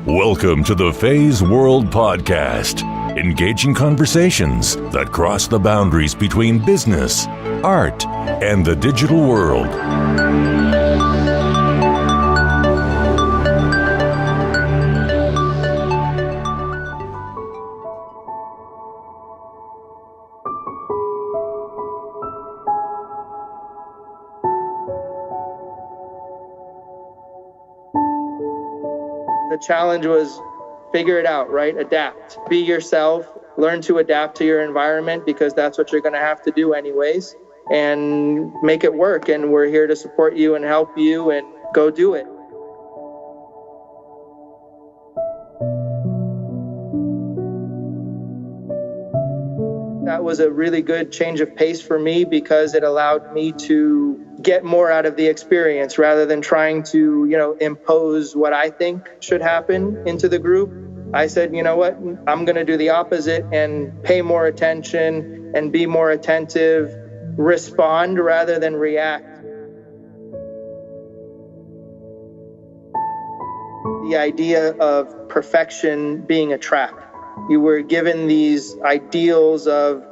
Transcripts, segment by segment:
Welcome to the Feisworld podcast, engaging conversations that cross the boundaries between business, art, and the digital world. The challenge was figure it out, right? Adapt. Be yourself. Learn to adapt to your environment because that's what you're going to have to do anyways. And make it work. And we're here to support you and help you and go do it. That was a really good change of pace for me because it allowed me to get more out of the experience rather than trying to, impose what I think should happen into the group. I said, you know what, I'm going to do the opposite and pay more attention and be more attentive, respond rather than react. The idea of perfection being a trap. You were given these ideals of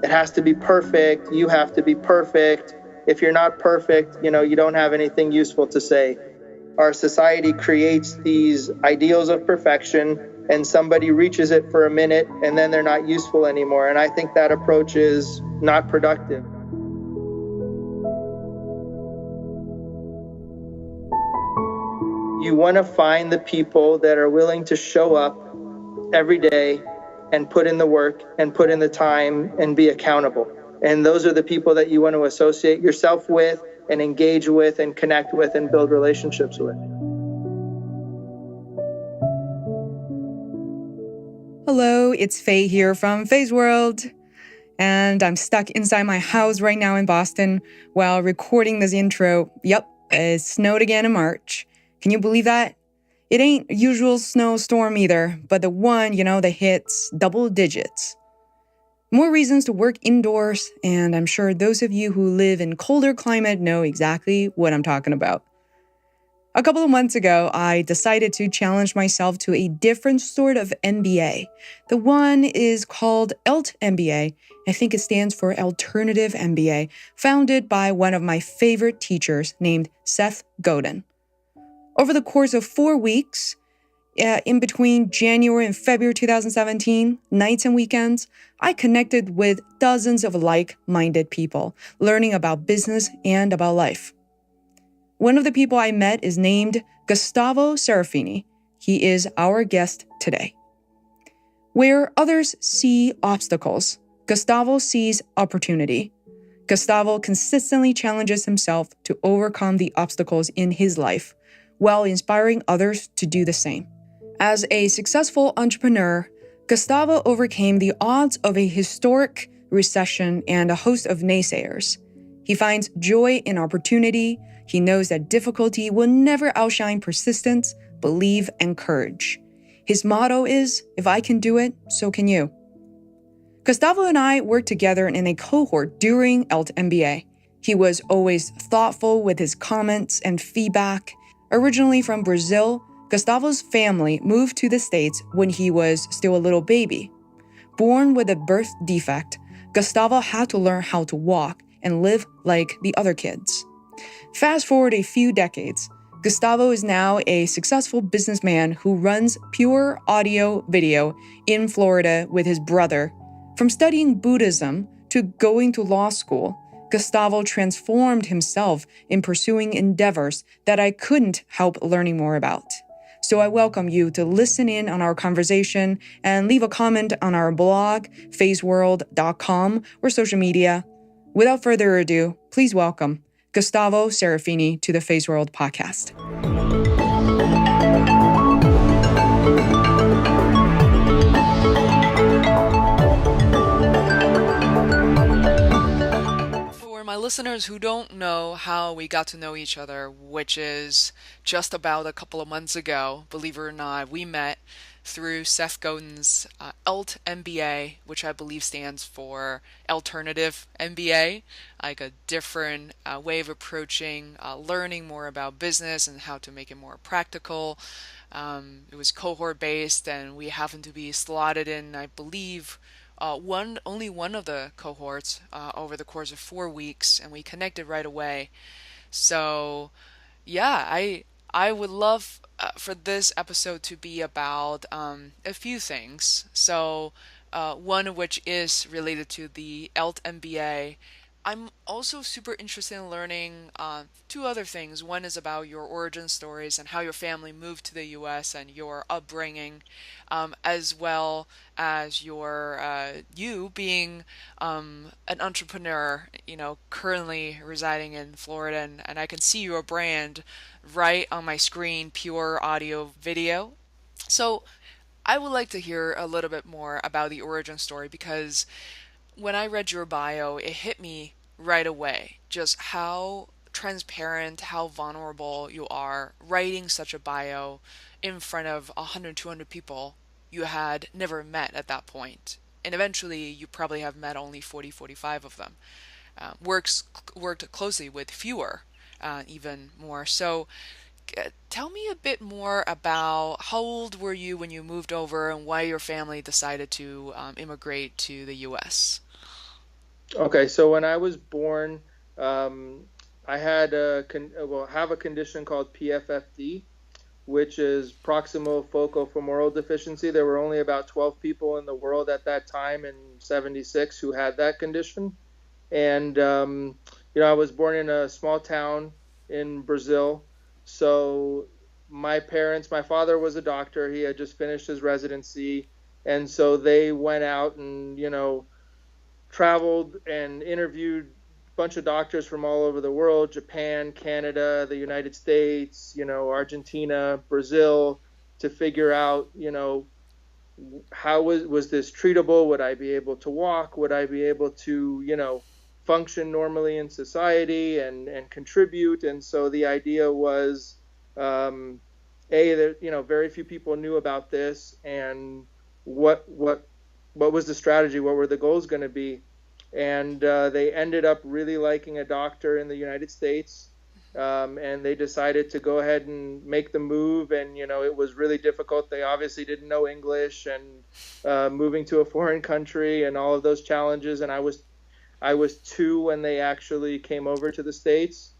it has to be perfect, you have to be perfect. If you're not perfect, you don't have anything useful to say. Our society creates these ideals of perfection and somebody reaches it for a minute and then they're not useful anymore. And I think that approach is not productive. You want to find the people that are willing to show up every day and put in the work and put in the time and be accountable. And those are the people that you want to associate yourself with and engage with and connect with and build relationships with. Hello, it's Faye here from Feisworld. And I'm stuck inside my house right now in Boston while recording this intro. Yep, it snowed again in March. Can you believe that? It ain't a usual snowstorm either, but the one, that hits double digits. More reasons to work indoors, and I'm sure those of you who live in colder climate know exactly what I'm talking about. A couple of months ago, I decided to challenge myself to a different sort of MBA. The one is called altMBA. I think it stands for Alternative MBA, founded by one of my favorite teachers named Seth Godin. Over the course of 4 weeks, in between January and February 2017, nights and weekends, I connected with dozens of like-minded people, learning about business and about life. One of the people I met is named Gustavo Serafini. He is our guest today. Where others see obstacles, Gustavo sees opportunity. Gustavo consistently challenges himself to overcome the obstacles in his life, while inspiring others to do the same. As a successful entrepreneur, Gustavo overcame the odds of a historic recession and a host of naysayers. He finds joy in opportunity. He knows that difficulty will never outshine persistence, belief, and courage. His motto is, if I can do it, so can you. Gustavo and I worked together in a cohort during altMBA. He was always thoughtful with his comments and feedback. Originally from Brazil, Gustavo's family moved to the States when he was still a little baby. Born with a birth defect, Gustavo had to learn how to walk and live like the other kids. Fast forward a few decades, Gustavo is now a successful businessman who runs Pure Audio Video in Florida with his brother. From studying Buddhism to going to law school, Gustavo transformed himself in pursuing endeavors that I couldn't help learning more about. So I welcome you to listen in on our conversation and leave a comment on our blog, feisworld.com, or social media. Without further ado, please welcome Gustavo Serafini to the Feisworld podcast. My listeners who don't know how we got to know each other, which is just about a couple of months ago, believe it or not, we met through Seth Godin's altMBA, which I believe stands for Alternative MBA, like a different way of approaching learning more about business and how to make it more practical. It was cohort based, and we happened to be slotted in, I believe, only one of the cohorts over the course of 4 weeks, and we connected right away. So yeah, I would love for this episode to be about a few things. So one of which is related to the altMBA. I'm also super interested in learning two other things. One is about your origin stories and how your family moved to the U.S. and your upbringing, as well as you being an entrepreneur, currently residing in Florida, and I can see your brand right on my screen, pure audio video. So I would like to hear a little bit more about the origin story, because when I read your bio, it hit me right away just how transparent, how vulnerable you are writing such a bio in front of 100, 200 people you had never met at that point. And eventually, you probably have met only 40, 45 of them. Worked closely with fewer, even more. So, tell me a bit more about how old were you when you moved over and why your family decided to immigrate to the U.S. Okay, so when I was born, I had have a condition called PFFD, which is proximal focal femoral deficiency. There were only about 12 people in the world at that time in '76 who had that condition. And, I was born in a small town in Brazil. So my father was a doctor. He had just finished his residency. And so they went out and, traveled and interviewed a bunch of doctors from all over the world: Japan, Canada, the United States, Argentina, Brazil, to figure out, how was this treatable? Would I be able to walk? Would I be able to, function normally in society and contribute? And so the idea was, that, very few people knew about this, and what was the strategy? What were the goals going to be? And they ended up really liking a doctor in the United States, and they decided to go ahead and make the move. And it was really difficult. They obviously didn't know English, and moving to a foreign country and all of those challenges. And I was 2 when they actually came over to the States,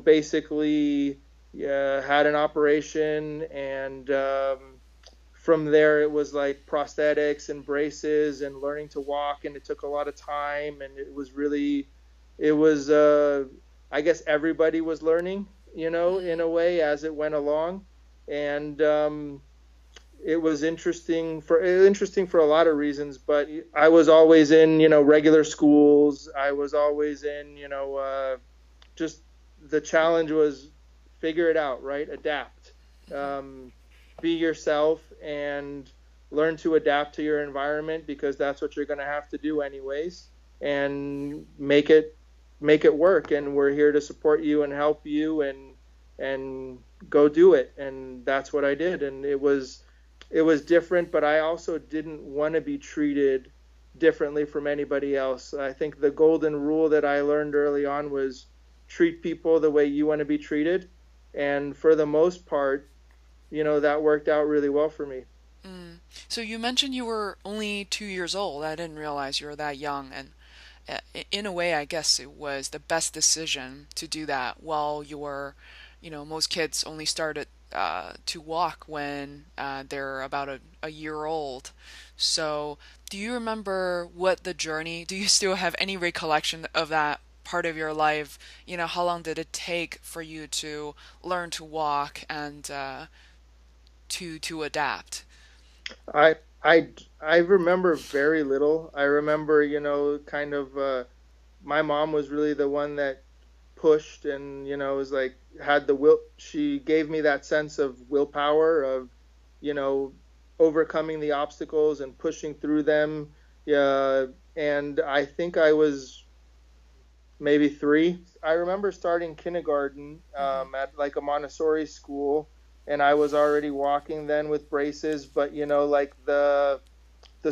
basically had an operation, and from there it was like prosthetics and braces and learning to walk, and it took a lot of time, and I guess everybody was learning, in a way as it went along. And it was interesting for a lot of reasons, but I was always in, regular schools. I was always in, just the challenge was figure it out, right? Adapt, be yourself, and learn to adapt to your environment, because that's what you're going to have to do anyways, and make it work. And we're here to support you and help you, and go do it. And that's what I did. And it was different, but I also didn't want to be treated differently from anybody else. I think the golden rule that I learned early on was treat people the way you want to be treated. And for the most part, that worked out really well for me. So you mentioned you were only 2 years old. I didn't realize you were that young. And in a way, I guess it was the best decision to do that while you were, most kids only started to walk when they're about a year old. So do you remember do you still have any recollection of that part of your life? How long did it take for you to learn to walk and to adapt? I remember very little. I remember, kind of, my mom was really the one that pushed, and, was like, had the will. She gave me that sense of willpower of, overcoming the obstacles and pushing through them. And I think I was maybe 3. I remember starting kindergarten at like a Montessori school, and I was already walking then with braces. But like the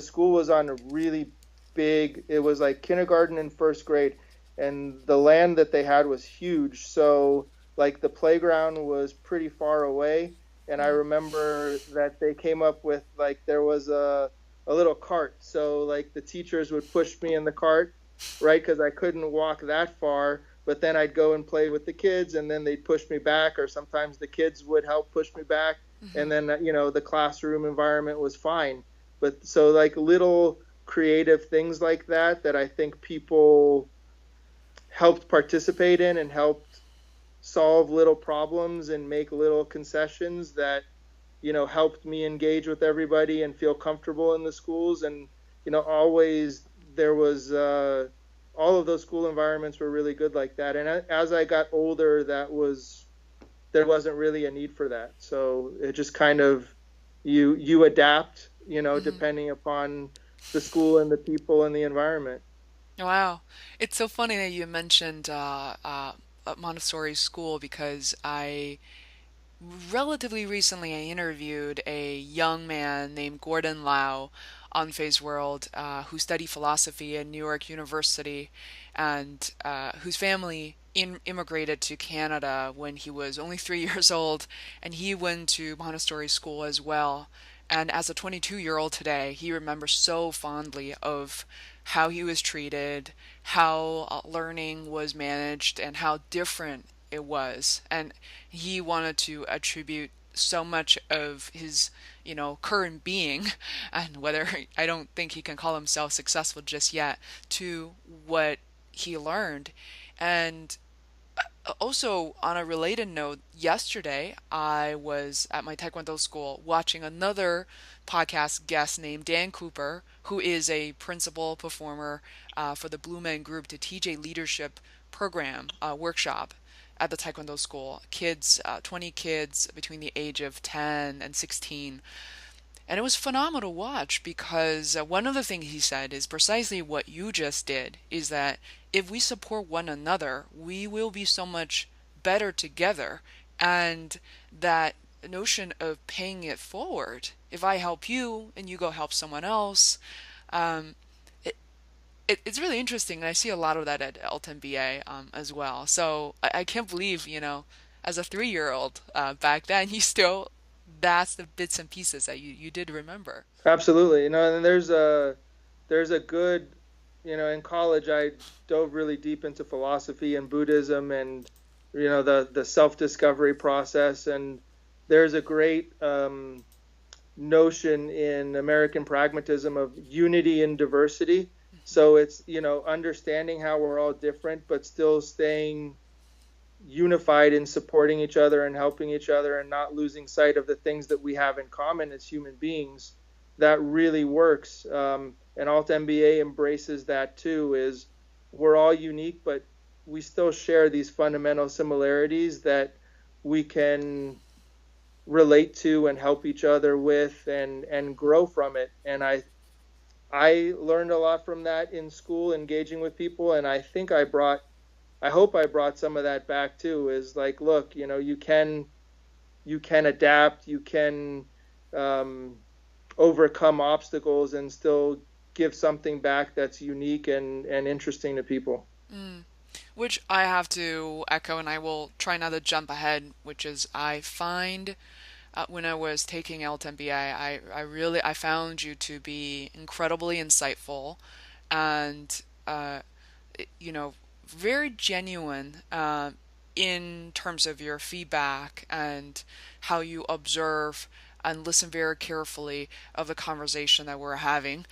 school was on a really big. It was like kindergarten and first grade, and the land that they had was huge. So like the playground was pretty far away. And I Mm. remember that they came up with like there was a little cart. So like the teachers would push me in the cart, right? Because I couldn't walk that far. But then I'd go and play with the kids, and then they'd push me back, or sometimes the kids would help push me back. Hmm. And then, the classroom environment was fine. But so like little creative things like that, that I think people helped participate in and helped solve little problems and make little concessions that helped me engage with everybody and feel comfortable in the schools. And always there was all of those school environments were really good like that. And as I got older, there wasn't really a need for that. So it just kind of you adapt, Hmm. depending upon the school and the people and the environment. Wow. It's so funny that you mentioned Montessori school because I relatively recently I interviewed a young man named Gordon Lau on Feisworld who studied philosophy at New York University and whose family immigrated to Canada when he was only 3 years old, and he went to Montessori school as well. And as a 22-year-old today, he remembers so fondly of how he was treated, how learning was managed, and how different it was. And he wanted to attribute so much of his, current being, and whether I don't think he can call himself successful just yet, to what he learned. And also, on a related note, yesterday I was at my Taekwondo school watching another podcast guest named Dan Cooper, who is a principal performer for the Blue Man Group to teach a leadership program workshop at the Taekwondo school. Kids, 20 kids between the age of 10 and 16. And it was phenomenal to watch because one of the things he said is precisely what you just did, is that if we support one another, we will be so much better together. And that notion of paying it forward, if I help you and you go help someone else, um, it, it's really interesting. And I see a lot of that at altMBA as well. So I can't believe, as a 3-year-old back then, you still that's the bits and pieces that you did remember. Absolutely. And there's a good, in college I dove really deep into philosophy and Buddhism and the self-discovery process. And there's a great notion in American pragmatism of unity and diversity. So it's, understanding how we're all different but still staying unified in supporting each other and helping each other and not losing sight of the things that we have in common as human beings. That really works. And altMBA embraces that too, is we're all unique, but we still share these fundamental similarities that we can relate to and help each other with and grow from it. And I learned a lot from that in school, engaging with people. And I hope I brought some of that back too, is like, look, you can adapt, you can um, overcome obstacles and still give something back that's unique and interesting to people. Mm. Which I have to echo, and I will try not to jump ahead, which is I find when I was taking altMBA, I really I found you to be incredibly insightful and uh, you know very genuine in terms of your feedback and how you observe and listen very carefully of the conversation that we're having,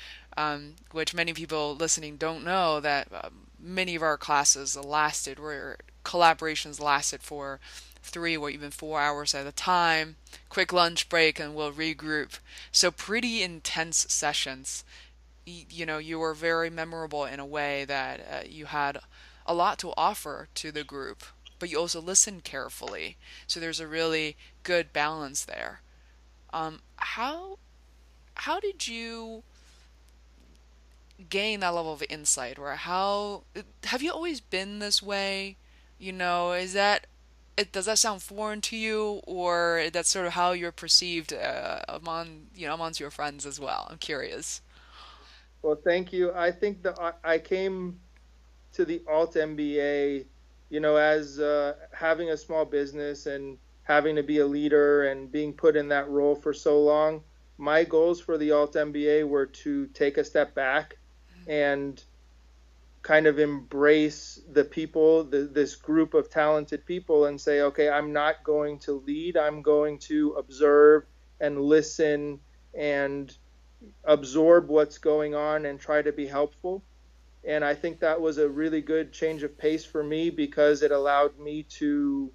which many people listening don't know that many of our classes lasted, where collaborations lasted for 3 or even 4 hours at a time, quick lunch break, and we'll regroup. So pretty intense sessions. You were very memorable in a way that you had a lot to offer to the group, but you also listened carefully. So there's a really good balance there. How did you gain that level of insight, or how have you always been this way? Is that does that sound foreign to you, or that's sort of how you're perceived amongst your friends as well? I'm curious. Well, thank you. I think that I came to the altMBA, as having a small business and having to be a leader and being put in that role for so long, my goals for the altMBA were to take a step back and kind of embrace the people, this group of talented people, and say, okay, I'm not going to lead. I'm going to observe and listen and absorb what's going on and try to be helpful. And I think that was a really good change of pace for me, because it allowed me to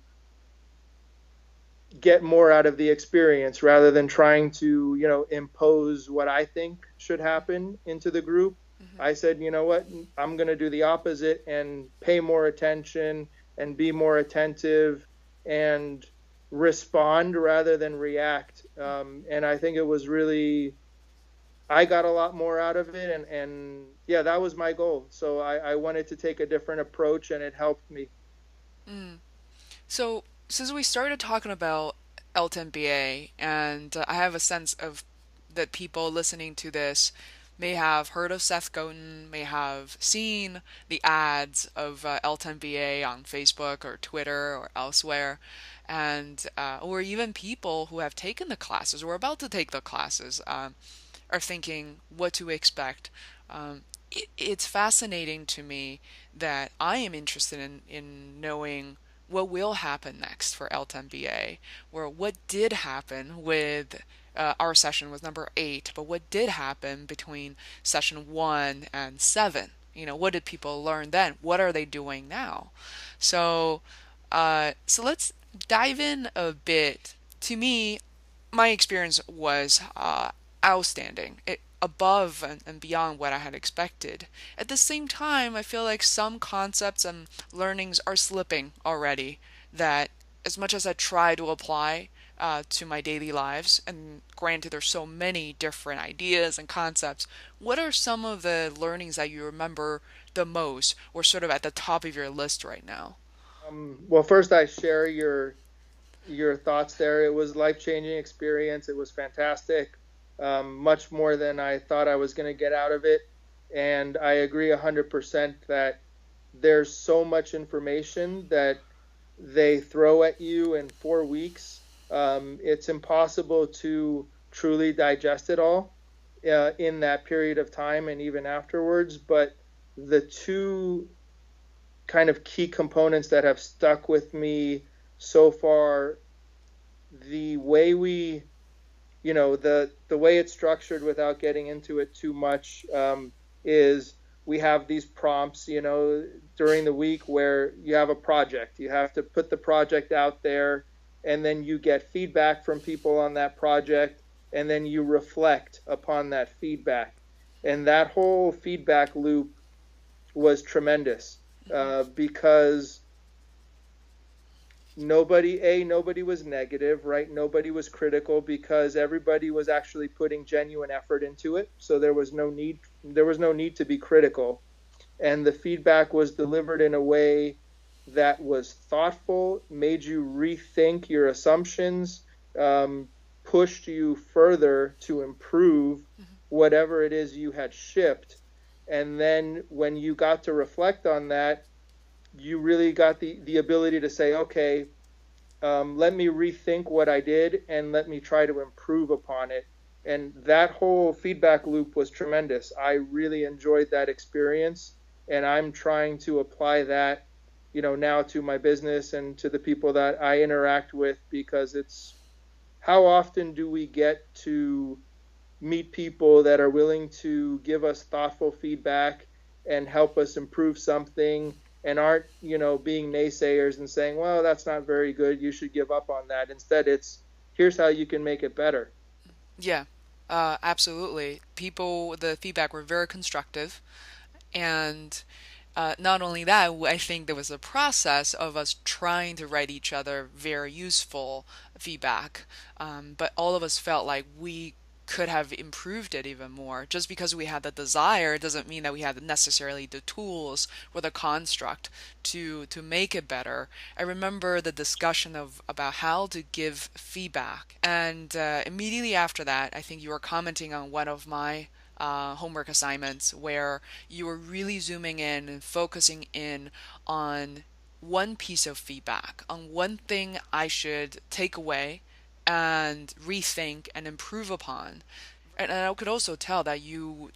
get more out of the experience rather than trying to, impose what I think should happen into the group. I said, you know what, I'm going to do the opposite and pay more attention and be more attentive and respond rather than react. And I think it was really, I got a lot more out of it. And yeah, that was my goal. So I wanted to take a different approach, and it helped me. So since we started talking about altMBA, and I have a sense of that people listening to this may have heard of Seth Godin, may have seen the ads of altMBA on Facebook or Twitter or elsewhere, and or even people who have taken the classes or are about to take the classes are thinking what to expect. It's fascinating to me that I am interested in knowing what will happen next for altMBA, or what did happen with our session was number 8, but what did happen between session 1 and 7? What did people learn then? What are they doing now? So let's dive in a bit. To me, my experience was outstanding. Above and beyond what I had expected. At the same time, I feel like some concepts and learnings are slipping already, that as much as I try to apply to my daily lives, and granted there's so many different ideas and concepts, what are some of the learnings that you remember the most, or sort of at the top of your list right now? Well, first, I share your thoughts there. It was a life-changing experience. It was fantastic. Much more than I thought I was going to get out of it. And I agree 100% that there's so much information that they throw at you in 4 weeks. It's impossible to truly digest it all in that period of time and even afterwards. But the two kind of key components that have stuck with me so far, the way the way it's structured, without getting into it too much, is we have these prompts, during the week where you have a project. You have to put the project out there, and then you get feedback from people on that project, and then you reflect upon that feedback. And that whole feedback loop was tremendous, because nobody was negative, right? Nobody was critical, because everybody was actually putting genuine effort into it. So there was no need to be critical. And the feedback was delivered in a way that was thoughtful, made you rethink your assumptions, pushed you further to improve whatever it is you had shipped. And then when you got to reflect on that, you really got the ability to say, okay, let me rethink what I did and let me try to improve upon it. And that whole feedback loop was tremendous. I really enjoyed that experience, and I'm trying to apply that, now to my business and to the people that I interact with, because it's, how often do we get to meet people that are willing to give us thoughtful feedback and help us improve something, and aren't, being naysayers and saying, well, that's not very good, you should give up on that. Instead, it's, here's how you can make it better. Yeah, absolutely. The feedback were very constructive. And not only that, I think there was a process of us trying to write each other very useful feedback. But all of us felt like we could have improved it even more. Just because we had the desire doesn't mean that we had necessarily the tools or the construct to make it better. I remember the discussion about how to give feedback, and immediately after that, I think you were commenting on one of my homework assignments where you were really zooming in and focusing in on one piece of feedback on one thing I should take away and rethink and improve upon. And I could also tell that you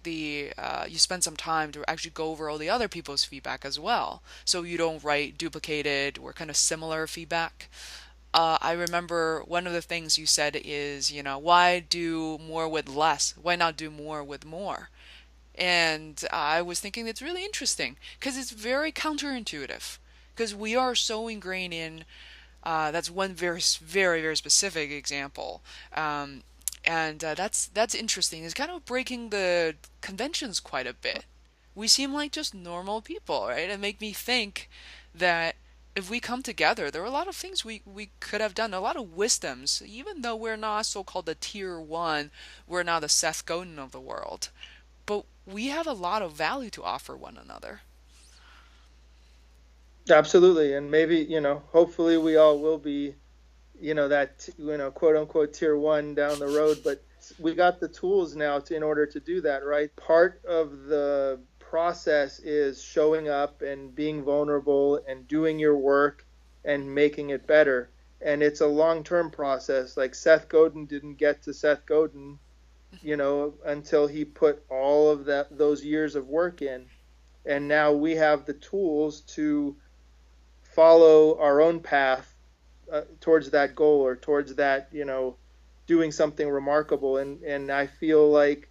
you spent some time to actually go over all the other people's feedback as well. So you don't write duplicated or kind of similar feedback. I remember one of the things you said is, why do more with less? Why not do more with more? And I was thinking it's really interesting because it's very counterintuitive. Because we are so ingrained in, that's one very, very, very specific example. And that's interesting. It's kind of breaking the conventions quite a bit. We seem like just normal people, right? And make me think that if we come together, there are a lot of things we could have done, a lot of wisdoms, even though we're not so-called the tier one, we're not the Seth Godin of the world. But we have a lot of value to offer one another. Absolutely. And maybe, hopefully we all will be, that, quote unquote tier one down the road, but we got the tools now in order to do that, right? Part of the process is showing up and being vulnerable and doing your work and making it better. And it's a long-term process. Like Seth Godin didn't get to Seth Godin, until he put all of those years of work in. And now we have the tools to follow our own path towards that goal or towards that, doing something remarkable. And I feel like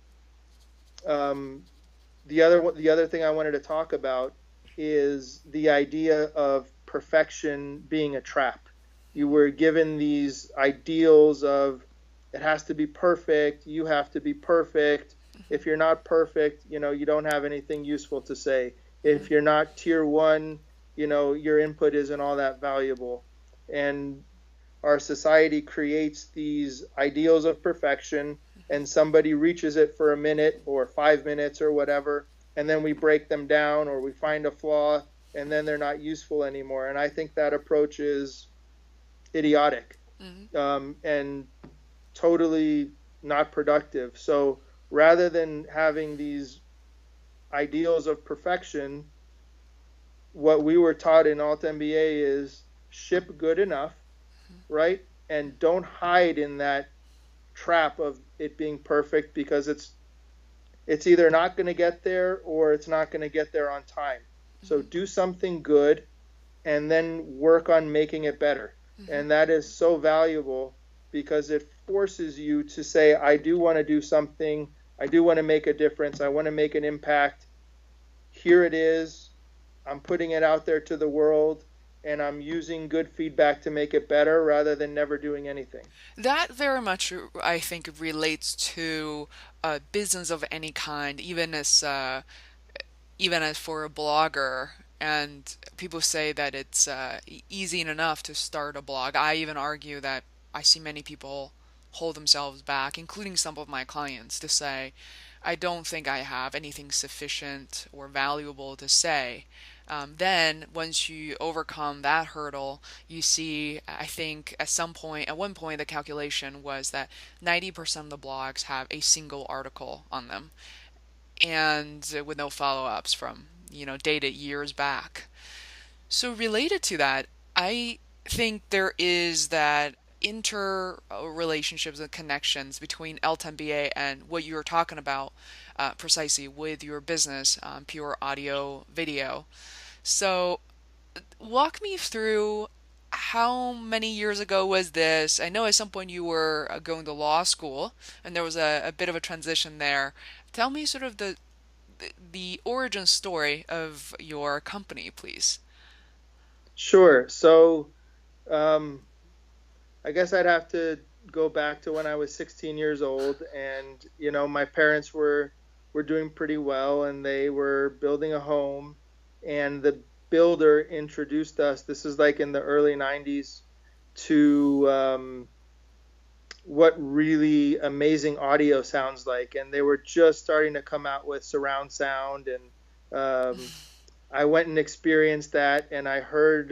the other thing I wanted to talk about is the idea of perfection being a trap. You were given these ideals of it has to be perfect, you have to be perfect. If you're not perfect, you don't have anything useful to say. If you're not tier one, your input isn't all that valuable. And our society creates these ideals of perfection, and somebody reaches it for a minute or 5 minutes or whatever, and then we break them down or we find a flaw, and then they're not useful anymore. And I think that approach is idiotic, and totally not productive. So rather than having these ideals of perfection, what we were taught in altMBA is ship good enough, right? And don't hide in that trap of it being perfect, because it's either not going to get there or it's not going to get there on time. So do something good and then work on making it better. And that is so valuable because it forces you to say, I do want to do something. I do want to make a difference. I want to make an impact. Here it is. I'm putting it out there to the world, and I'm using good feedback to make it better rather than never doing anything. That very much, I think, relates to business of any kind, even as for a blogger. And people say that it's easy enough to start a blog. I even argue that I see many people hold themselves back, including some of my clients, to say, I don't think I have anything sufficient or valuable to say. Then once you overcome that hurdle, you see, I think at one point, the calculation was that 90% of the blogs have a single article on them, and with no follow-ups from, dated years back. So related to that, I think there is that interrelationships and connections between altMBA and what you were talking about precisely with your business, pure audio video. So walk me through, how many years ago was this? I know at some point you were going to law school and there was a bit of a transition there. Tell me sort of the origin story of your company, please. Sure. So I guess I'd have to go back to when I was 16 years old, and my parents were doing pretty well, and they were building a home, and the builder introduced us, this is like in the early 90s, to what really amazing audio sounds like. And they were just starting to come out with surround sound, and I went and experienced that, and I heard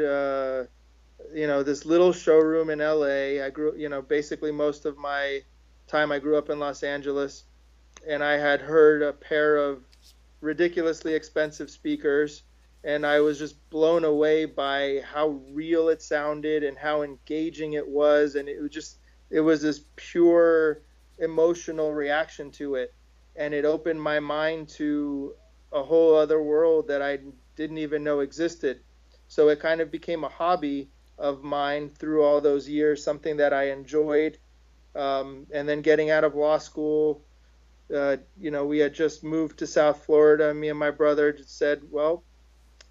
this little showroom in LA. I grew, basically most of my time I grew up in Los Angeles, and I had heard a pair of ridiculously expensive speakers, and I was just blown away by how real it sounded and how engaging it was. And it was this pure emotional reaction to it. And it opened my mind to a whole other world that I didn't even know existed. So it kind of became a hobby of mine through all those years, something that I enjoyed. And then getting out of law school, we had just moved to South Florida. Me and my brother just said, well,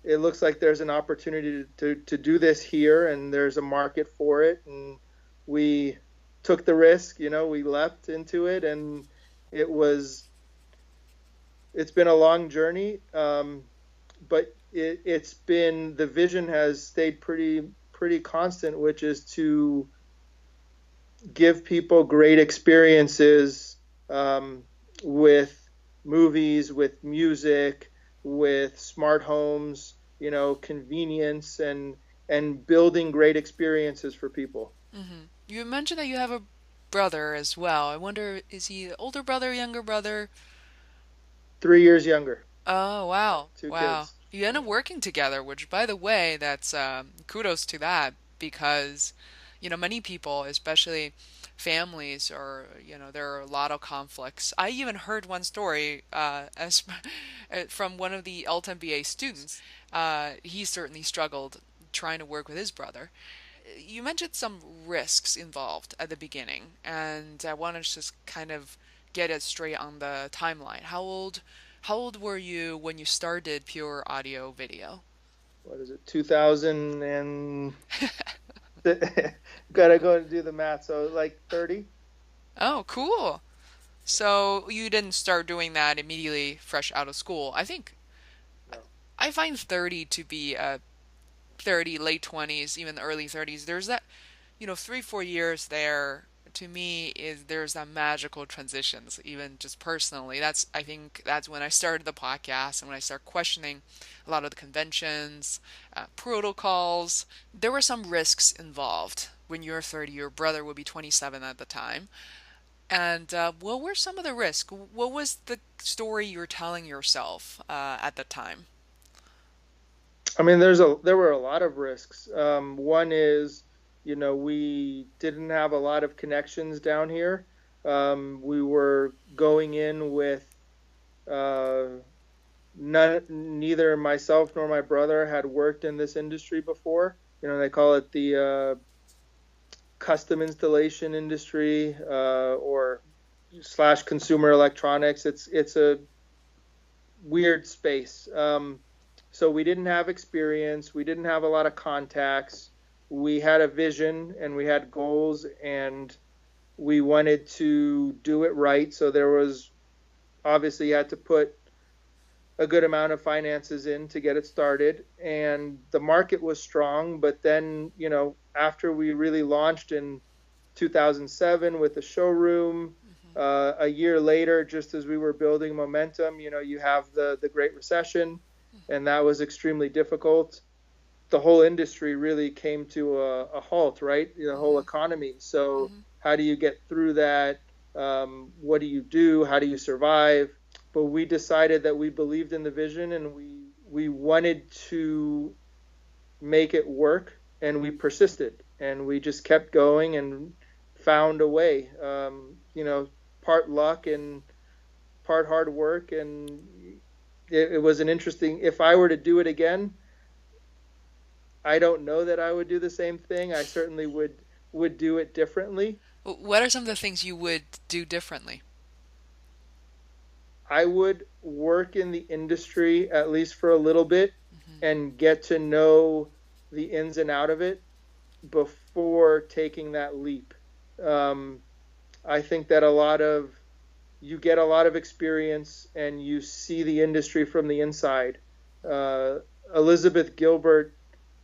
it looks like there's an opportunity to do this here, and there's a market for it. And we took the risk, we leapt into it, and it's been a long journey. But the vision has stayed pretty constant, which is to give people great experiences, with movies, with music, with smart homes, convenience, and building great experiences for people. Mm-hmm. You mentioned that you have a brother as well. I wonder, is he an older brother, younger brother? 3 years younger. Oh, wow. Two Wow. kids. You end up working together, which, by the way, that's kudos to that because, many people, especially families, or, there are a lot of conflicts. I even heard one story from one of the altMBA students. He certainly struggled trying to work with his brother. You mentioned some risks involved at the beginning, and I want to just kind of get it straight on the timeline. How old were you when you started Pure Audio Video? What is it? 2000 and gotta go and do the math. So like 30. Oh, cool. So you didn't start doing that immediately fresh out of school. I think No. I find 30 to be 30, late 20s, even early 30s. There's that, 3, 4 years there to me is there's that magical transitions, even just personally. I think that's when I started the podcast and when I started questioning a lot of the conventions, protocols. There were some risks involved. When you're 30, your brother would be 27 at the time. And what were some of the risks? What was the story you were telling yourself at the time? I mean, there were a lot of risks. One is, we didn't have a lot of connections down here. We were going in with neither myself nor my brother had worked in this industry before. They call it the custom installation industry, or / consumer electronics. It's a weird space. So we didn't have experience. We didn't have a lot of contacts. We had a vision and we had goals, and we wanted to do it right. So there was obviously you had to put a good amount of finances in to get it started, and the market was strong. But then, after we really launched in 2007 with the showroom, a year later, just as we were building momentum, you have the Great Recession, and that was extremely difficult. The whole industry really came to a halt, right? The whole economy. So how do you get through that? What do you do? How do you survive? But we decided that we believed in the vision, and we wanted to make it work, and we persisted, and we just kept going and found a way. Part luck and part hard work, and it was an interesting. If I were to do it again, I don't know that I would do the same thing. I certainly would do it differently. What are some of the things you would do differently? I would work in the industry at least for a little bit and get to know the ins and out of it before taking that leap. I think that you get a lot of experience and you see the industry from the inside. Elizabeth Gilbert,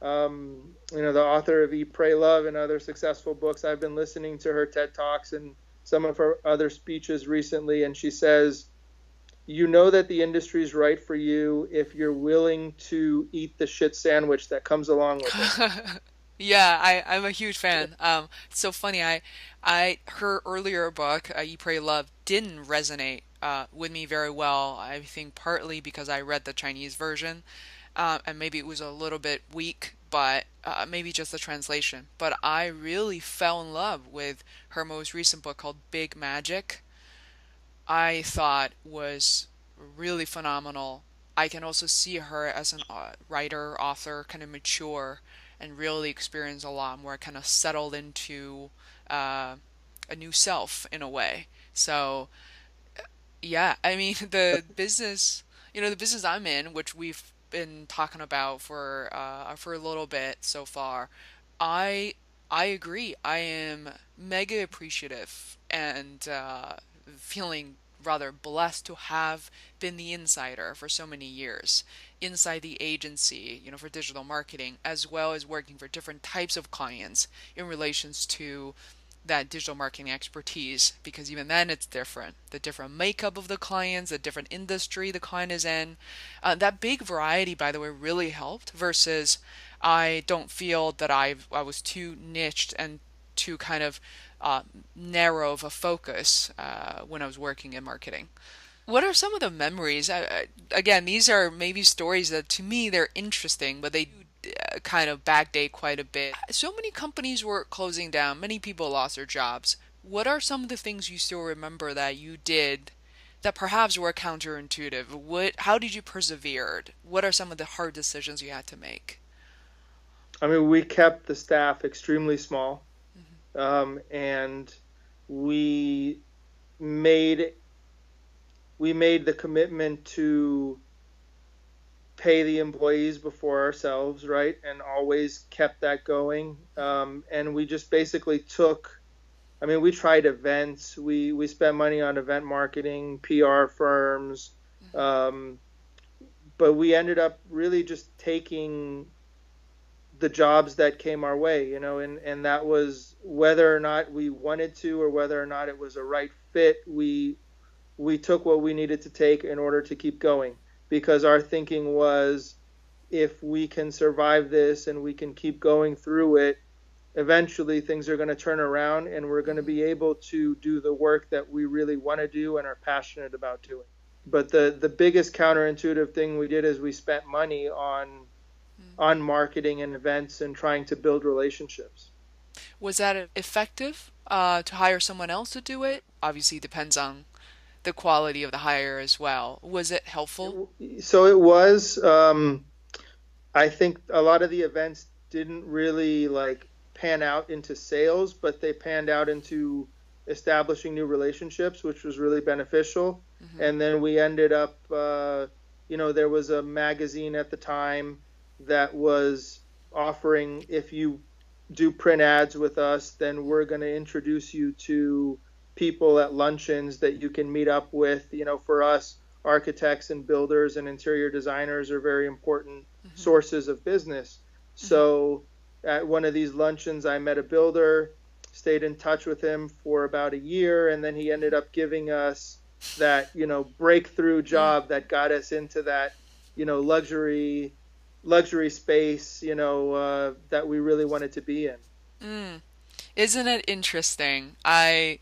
the author of Eat, Pray, Love and other successful books, I've been listening to her TED Talks and some of her other speeches recently, and she says, you know that the industry is right for you if you're willing to eat the shit sandwich that comes along with it. Yeah, I'm a huge fan. It's so funny. Her earlier book, Eat, Pray, Love, didn't resonate with me very well. I think partly because I read the Chinese version. and maybe it was a little bit weak, but maybe just the translation. But I really fell in love with her most recent book called Big Magic. I thought was really phenomenal. I can also see her as an writer, author, kind of mature and really experience a lot more, kind of settled into a new self in a way. So, yeah, I mean, the business I'm in, which we've been talking about for a little bit so far, I I agree. I am mega appreciative and feeling rather blessed to have been the insider for so many years inside the agency, for digital marketing, as well as working for different types of clients in relations to that digital marketing expertise, because even then it's different. The different makeup of the clients, the different industry the client is in. That big variety, by the way, really helped versus I don't feel that I was too niched and too kind of narrow of a focus when I was working in marketing. What are some of the memories? Again, these are maybe stories that to me they're interesting, but they kind of backdate quite a bit. So many companies were closing down, many people lost their jobs. What are some of the things you still remember that you did that perhaps were counterintuitive? How did you persevere? What are some of the hard decisions you had to make? I mean, we kept the staff extremely small, and we made the commitment to pay the employees before ourselves, right? And always kept that going. And we just basically we tried events. We spent money on event marketing, PR firms, but we ended up really just taking the jobs that came our way, and that was whether or not we wanted to or whether or not it was a right fit. We took what we needed to take in order to keep going, because our thinking was, if we can survive this and we can keep going through it, eventually things are going to turn around and we're going to be able to do the work that we really want to do and are passionate about doing. But the biggest counterintuitive thing we did is we spent money on marketing and events and trying to build relationships. Was that effective to hire someone else to do it? Obviously, it depends on the quality of the hire as well. Was it helpful? So it was. I think a lot of the events didn't really pan out into sales, but they panned out into establishing new relationships, which was really beneficial. Mm-hmm. And then we ended up, there was a magazine at the time that was offering, if you do print ads with us, then we're going to introduce you to people at luncheons that you can meet up with. For us, architects and builders and interior designers are very important sources of business. So at one of these luncheons, I met a builder, stayed in touch with him for about a year, and then he ended up giving us that, breakthrough job that got us into that, luxury space, that we really wanted to be in. Isn't it interesting? I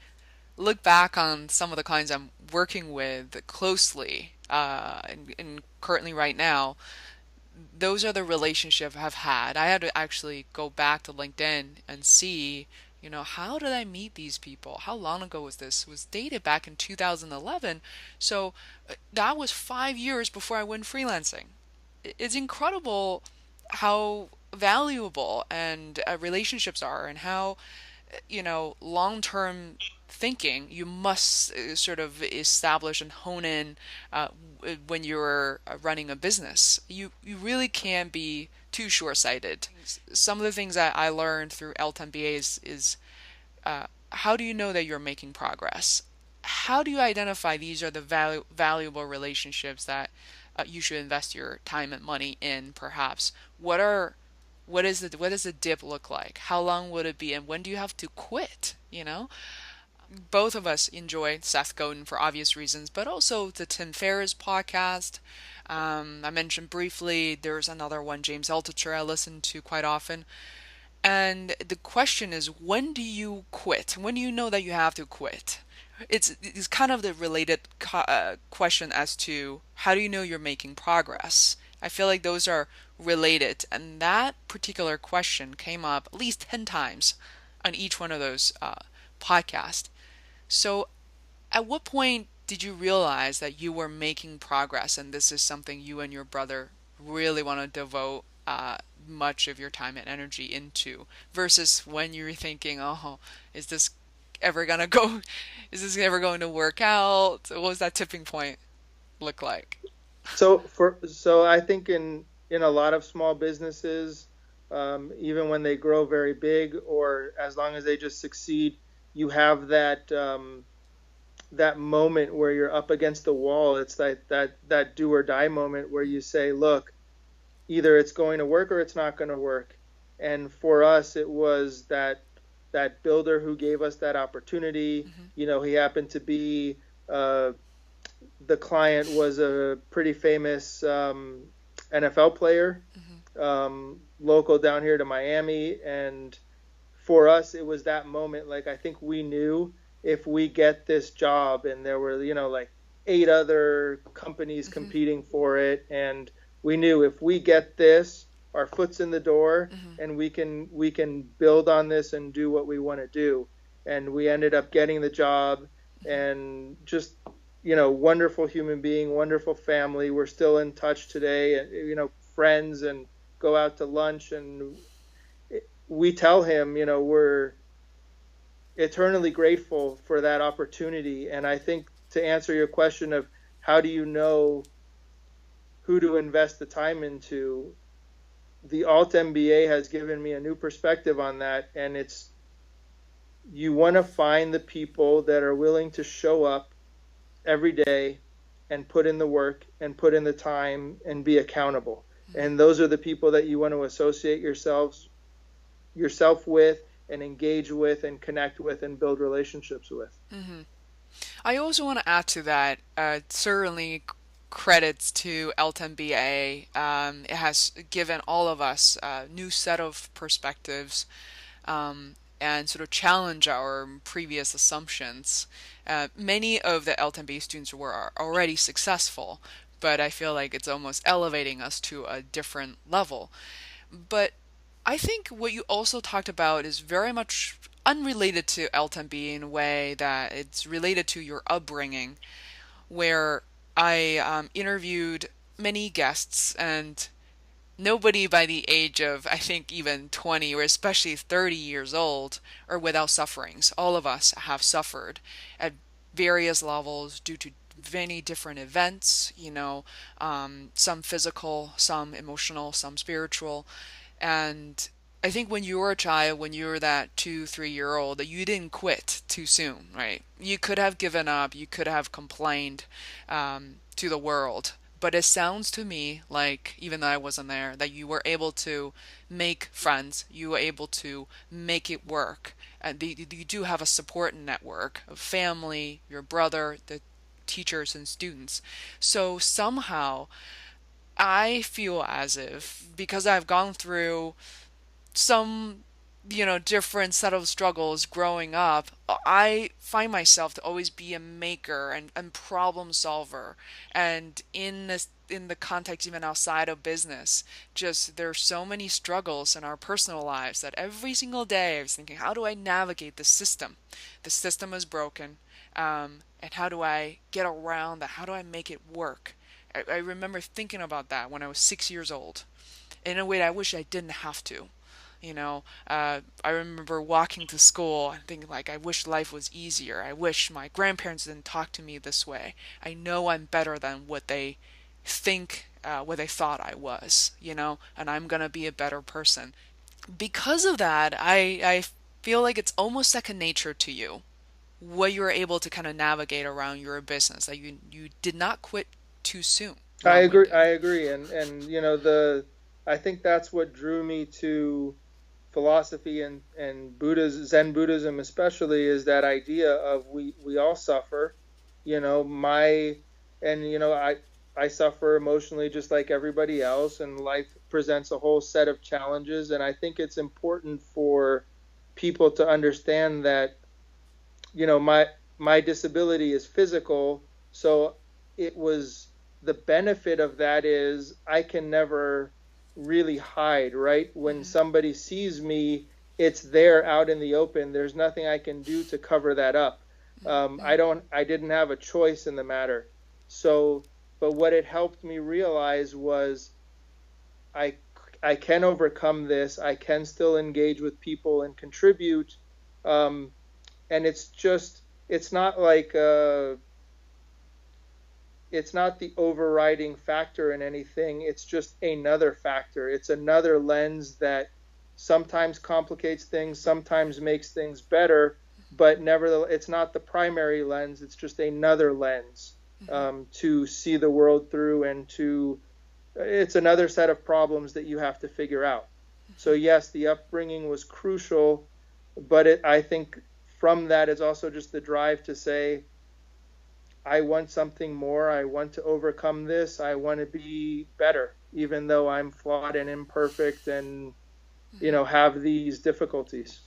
look back on some of the clients I'm working with closely, and currently right now, those are the relationships I've had. I had to actually go back to LinkedIn and see, how did I meet these people? How long ago was this? It was dated back in 2011. So that was 5 years before I went freelancing. It's incredible how valuable and relationships are, and how, long-term thinking you must sort of establish and hone in when you're running a business. You really can't be too short-sighted. Some of the things that I learned through altMBA is how do you know that you're making progress? How do you identify these are the valuable relationships that you should invest your time and money in, perhaps? What does the dip look like? How long would it be? And when do you have to quit? Both of us enjoy Seth Godin for obvious reasons, but also the Tim Ferriss podcast. I mentioned briefly, there's another one, James Altucher, I listen to quite often. And the question is, when do you quit? When do you know that you have to quit? It's kind of the related question as to how do you know you're making progress? I feel like those are related. And that particular question came up at least 10 times on each one of those podcasts. So at what point did you realize that you were making progress and this is something you and your brother really want to devote much of your time and energy into, versus when you were thinking, oh, is this ever gonna go, is this ever going to work out? What was that tipping point look like? So I think in a lot of small businesses, even when they grow very big, or as long as they just succeed, you have that moment where you're up against the wall. It's that do or die moment where you say, look, either it's going to work or it's not going to work. And for us, it was that builder who gave us that opportunity. He happened to be the client was a pretty famous NFL player, local down here to Miami. And for us, it was that moment. Like, I think we knew if we get this job, and there were, like 8 other companies competing for it. And we knew if we get this, our foot's in the door, and we can build on this and do what we want to do. And we ended up getting the job, and just, wonderful human being, wonderful family. We're still in touch today, and, friends, and go out to lunch. And we tell him, we're eternally grateful for that opportunity. And I think, to answer your question of how do you know who to invest the time into, the altMBA has given me a new perspective on that. And it's, you want to find the people that are willing to show up every day and put in the work and put in the time and be accountable. And those are the people that you want to associate yourself with and engage with and connect with and build relationships with. I also want to add to that, certainly credits to altMBA. It has given all of us a new set of perspectives, and sort of challenge our previous assumptions. Many of the altMBA students were already successful, but I feel like it's almost elevating us to a different level. But I think what you also talked about is very much unrelated to altMBA in a way that it's related to your upbringing, where I interviewed many guests, and nobody by the age of, I think, even 20 or especially 30 years old are without sufferings. All of us have suffered at various levels due to many different events, some physical, some emotional, some spiritual. And I think when you were a child, when you were that 2-3-year-old, that you didn't quit too soon, right? You could have given up, you could have complained to the world. But it sounds to me like, even though I wasn't there, that you were able to make friends, you were able to make it work. And you do have a support network of family, your brother, the teachers and students. So somehow I feel as if, because I've gone through some different set of struggles growing up, I find myself to always be a maker and problem solver. And in the context even outside of business, just there's so many struggles in our personal lives that every single day I was thinking, how do I navigate the system? The system is broken, and how do I get around that? How do I make it work? I remember thinking about that when I was 6 years old, in a way that I wish I didn't have to. I remember walking to school and thinking, like, I wish life was easier. I wish my grandparents didn't talk to me this way. I know I'm better than what they think, what they thought I was, and I'm going to be a better person. Because of that, I feel like it's almost second nature to you, what you were able to kind of navigate around your business, that you did not quit too soon. I agree. And I think that's what drew me to philosophy and Buddhism, Zen Buddhism especially, is that idea of we all suffer. I suffer emotionally just like everybody else, and life presents a whole set of challenges. And I think it's important for people to understand that, my disability is physical, so it was the benefit of that is I can never really hide, right? When somebody sees me, it's there out in the open. There's nothing I can do to cover that up. I didn't have a choice in the matter. So, but what it helped me realize was I, I can overcome this. I can still engage with people and contribute. And it's not like, it's not the overriding factor in anything. It's just another factor. It's another lens that sometimes complicates things, sometimes makes things better, but nevertheless, it's not the primary lens. It's just another lens to see the world through, and it's another set of problems that you have to figure out. So yes, the upbringing was crucial, but I think from that is also just the drive to say, I want something more. I want to overcome this. I want to be better, even though I'm flawed and imperfect and, have these difficulties.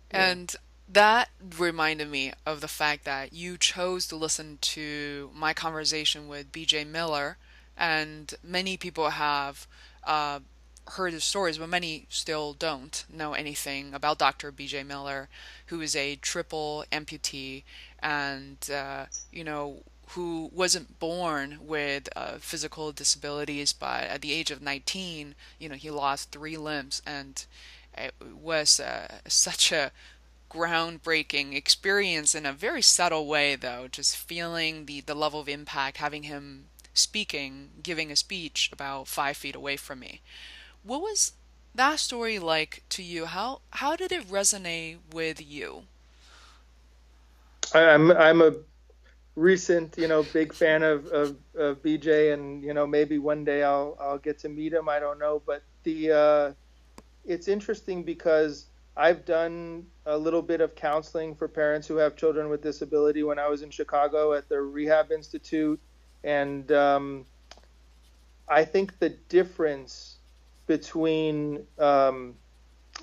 And that reminded me of the fact that you chose to listen to my conversation with BJ Miller, and many people have heard his stories, but many still don't know anything about Dr. BJ Miller, who is a triple amputee and, who wasn't born with physical disabilities, but at the age of 19, he lost 3 limbs, and it was such a groundbreaking experience in a very subtle way, though, just feeling the level of impact, having him giving a speech about 5 feet away from me. What was that story like to you? How did it resonate with you? I'm a recent, big fan of BJ, and maybe one day I'll get to meet him. I don't know, but it's interesting because I've done a little bit of counseling for parents who have children with disability when I was in Chicago at the Rehab Institute, and I think the difference between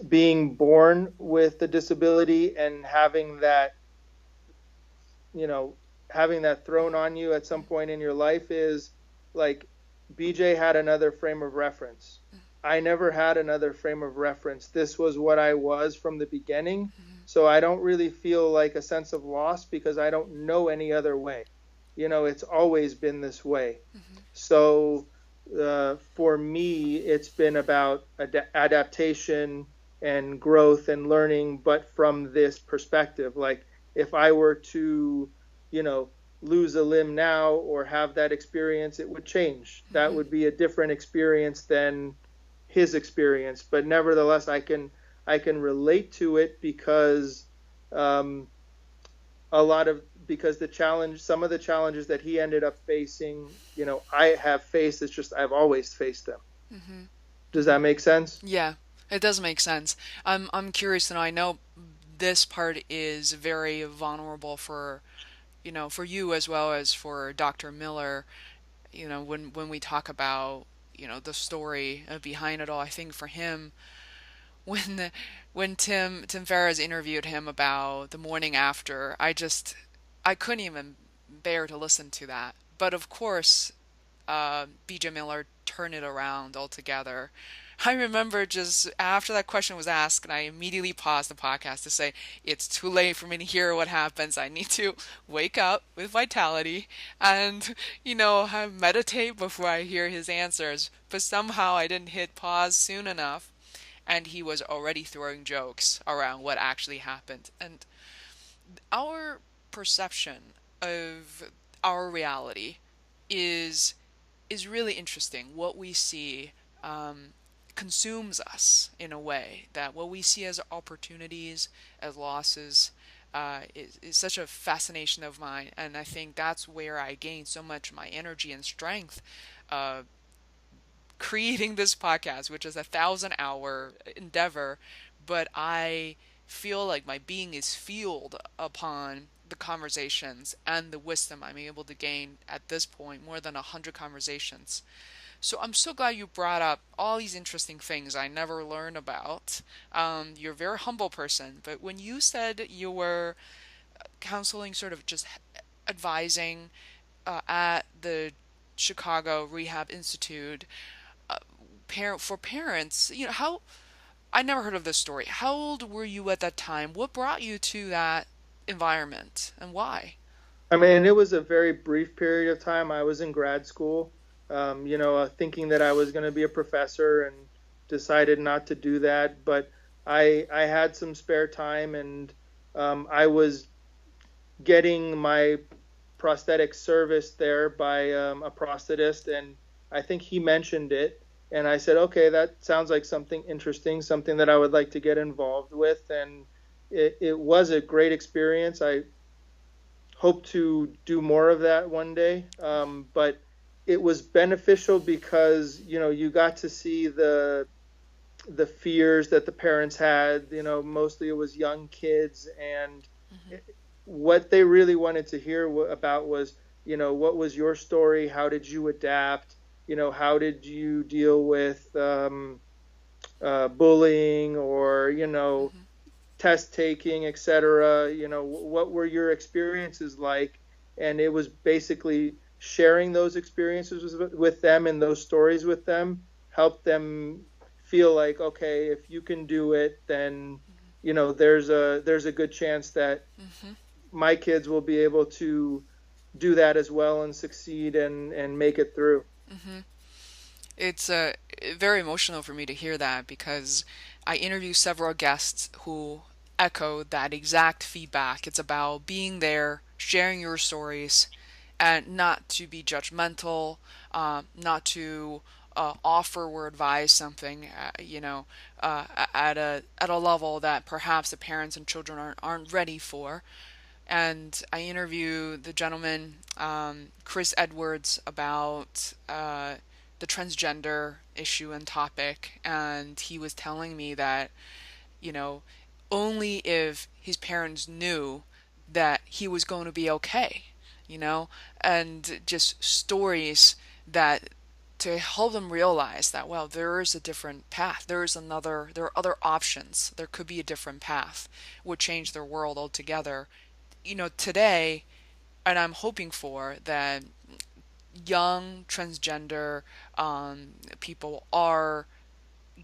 being born with the disability and having that thrown on you at some point in your life is, like, BJ had another frame of reference. I never had another frame of reference. This was what I was from the beginning. So I don't really feel like a sense of loss because I don't know any other way. It's always been this way. So for me, it's been about adaptation and growth and learning, but from this perspective. Like, if I were to, lose a limb now or have that experience, it would change. That would be a different experience than his experience. But nevertheless, I can relate to it because some of the challenges that he ended up facing, I have faced. It's just I've always faced them. Does that make sense? Yeah, it does make sense. I'm curious to know. I know this part is very vulnerable for you as well as for Dr. Miller. When we talk about the story behind it all, I think for him, when Tim Ferriss interviewed him about the morning after, I couldn't even bear to listen to that. But of course, BJ Miller turned it around altogether. I remember just after that question was asked, and I immediately paused the podcast to say, it's too late for me to hear what happens. I need to wake up with vitality and, meditate before I hear his answers. But somehow I didn't hit pause soon enough, and he was already throwing jokes around what actually happened. And our perception of our reality is really interesting. What we see consumes us in a way that what we see as opportunities, as losses, is such a fascination of mine. And I think that's where I gain so much of my energy and strength creating this podcast, which is a 1,000-hour endeavor. But I feel like my being is fueled upon the conversations and the wisdom I'm able to gain at this point, more than 100 conversations. So I'm so glad you brought up all these interesting things I never learned about. You're a very humble person, but when you said you were counseling, sort of just advising at the Chicago Rehab Institute, for parents, how I never heard of this story. How old were you at that time? What brought you to that environment and why? I mean, it was a very brief period of time. I was in grad school, thinking that I was going to be a professor, and decided not to do that. But I had some spare time, and I was getting my prosthetic serviced there by a prosthetist, and I think he mentioned it. And I said, okay, that sounds like something interesting, something that I would like to get involved with. And it was a great experience. I hope to do more of that one day. But it was beneficial because, you got to see the fears that the parents had. Mostly it was young kids, and what they really wanted to hear about was, what was your story? How did you adapt? How did you deal with bullying, or, test taking, etc. What were your experiences like? And it was basically sharing those experiences with them, and those stories with them helped them feel like, okay, if you can do it, then there's a good chance that my kids will be able to do that as well and succeed and make it through. It's very emotional for me to hear that, because I interview several guests who echo that exact feedback. It's about being there, sharing your stories, and not to be judgmental, not to offer or advise something, at a level that perhaps the parents and children aren't ready for. And I interview the gentleman, Chris Edwards, about the transgender issue and topic, and he was telling me that, only if his parents knew that he was going to be okay, and just stories that to help them realize that, well, there is a different path. There are other options. There could be a different path, would change their world altogether. Today, and I'm hoping for that young transgender people are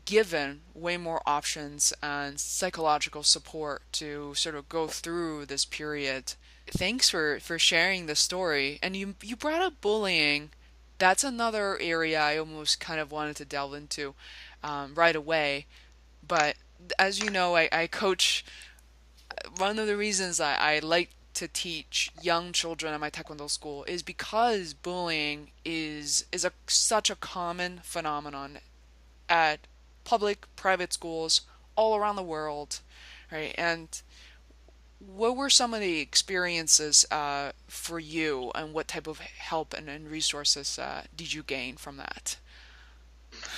given way more options and psychological support to sort of go through this period. Thanks for sharing the story. And you brought up bullying. That's another area I almost kind of wanted to delve into right away. But as you know, I coach. One of the reasons I like to teach young children at my Taekwondo school is because bullying is such a common phenomenon at public, private schools all around the world, right? And what were some of the experiences for you, and what type of help and resources did you gain from that?